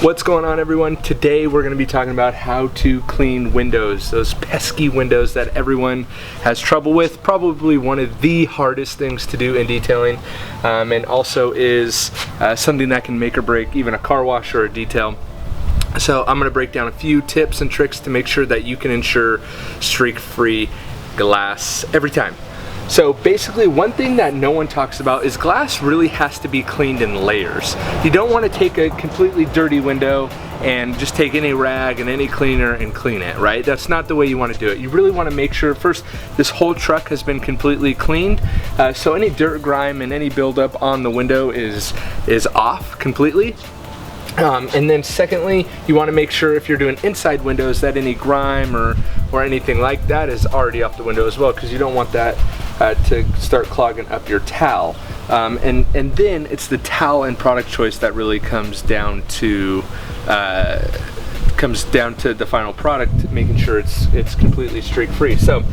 What's going on, everyone? Today we're going to be talking about how to clean windows, those pesky windows that everyone has trouble with. Probably one of the hardest things to do in detailing, and also is something that can make or break even a car wash or a detail. So I'm going to break down a few tips and tricks to make sure that you can ensure streak-free glass every time. So basically, one thing that no one talks about is glass really has to be cleaned in layers. You don't want to take a completely dirty window and just take any rag and any cleaner and clean it, right? That's not the way you want to do it. You really want to make sure first this whole truck has been completely cleaned, so any dirt, grime, and any buildup on the window is off completely. And then secondly, you want to make sure if you're doing inside windows that any grime or anything like that is already off the window as well, because you don't want that to start clogging up your towel. And then it's the towel and product choice that really comes down to the final product, making sure it's completely streak free. So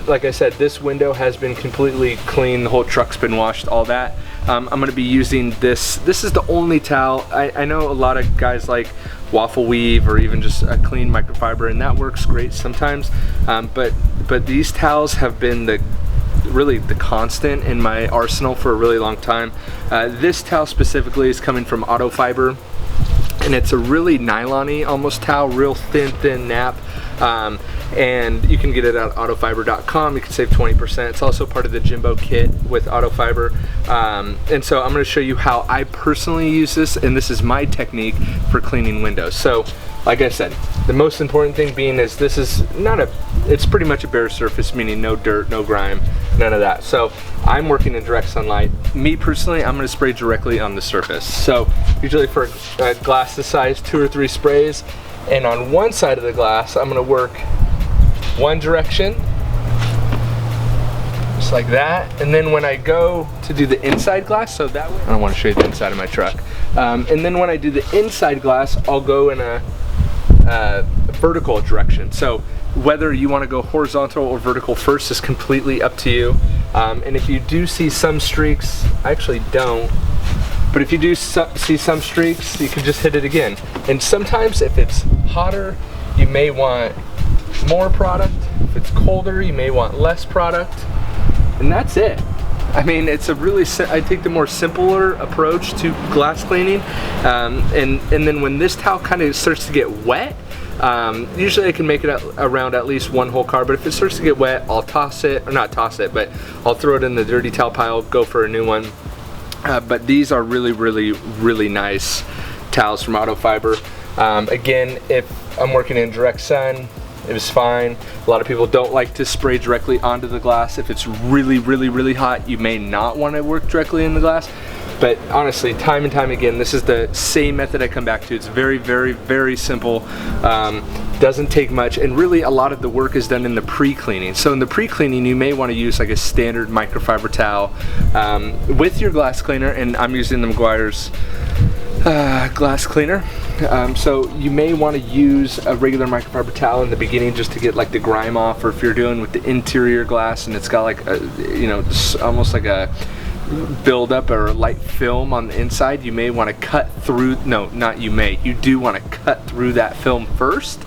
like I said, this window has been completely clean, the whole truck's been washed, all that. I'm going to be using this. This is the only towel. I know a lot of guys like waffle weave or even just a clean microfiber, and that works great sometimes, but these towels have been really the constant in my arsenal for a really long time. This towel specifically is coming from Auto Fiber, and it's a really nylon-y almost towel, real thin nap, and you can get it at autofiber.com. You can save 20%. It's also part of the JIMBO kit with Auto Fiber, and so I'm going to show you how I personally use this, and this is my technique for cleaning windows. So like I said, the most important thing being is this is it's pretty much a bare surface, meaning no dirt, no grime, none of that. So I'm working in direct sunlight. Me personally, I'm going to spray directly on the surface. So usually for a glass this size, 2 or 3 sprays, and on one side of the glass I'm going to work one direction, just like that, and then when I go to do the inside glass, so that way I don't want to show you the inside of my truck, and then when I do the inside glass, I'll go in a vertical direction. So whether you want to go horizontal or vertical first is completely up to you. And if you do see some streaks, I actually don't, but if you do see some streaks, you can just hit it again. And sometimes if it's hotter, you may want more product. If it's colder, you may want less product. And that's it. I mean, it's a really, I take the more simpler approach to glass cleaning. And then when this towel kind of starts to get wet, usually I can make it around at least one whole car, but if it starts to get wet, I'll toss it, or not toss it, but I'll throw it in the dirty towel pile, go for a new one. But these are really nice towels from Auto Fiber. Again, if I'm working in direct sun, it was fine. A lot of people don't like to spray directly onto the glass. If it's really hot, you may not want to work directly in the glass. But honestly, time and time again, this is the same method I come back to. It's very simple. Doesn't take much, and really a lot of the work is done in the pre-cleaning. So in the pre-cleaning, you may want to use like a standard microfiber towel with your glass cleaner, and I'm using the Meguiar's glass cleaner. So you may want to use a regular microfiber towel in the beginning just to get like the grime off, or if you're doing with the interior glass and it's got like a, almost like a build up or a light film on the inside, you may want to cut through, you do want to cut through that film first,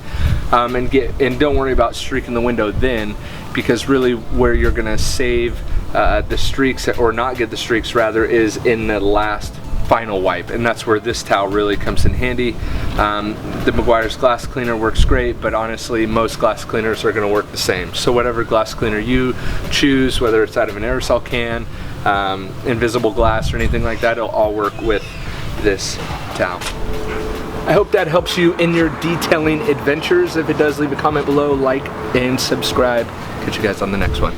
and don't worry about streaking the window then, because really where you're gonna save the streaks, or not get the streaks rather, is in the last final wipe, and that's where this towel really comes in handy. The Meguiar's glass cleaner works great, but honestly most glass cleaners are going to work the same. So whatever glass cleaner you choose, whether it's out of an aerosol can, invisible glass, or anything like that, it'll all work with this towel. I hope that helps you in your detailing adventures. If it does, leave a comment below, like and subscribe. Catch you guys on the next one.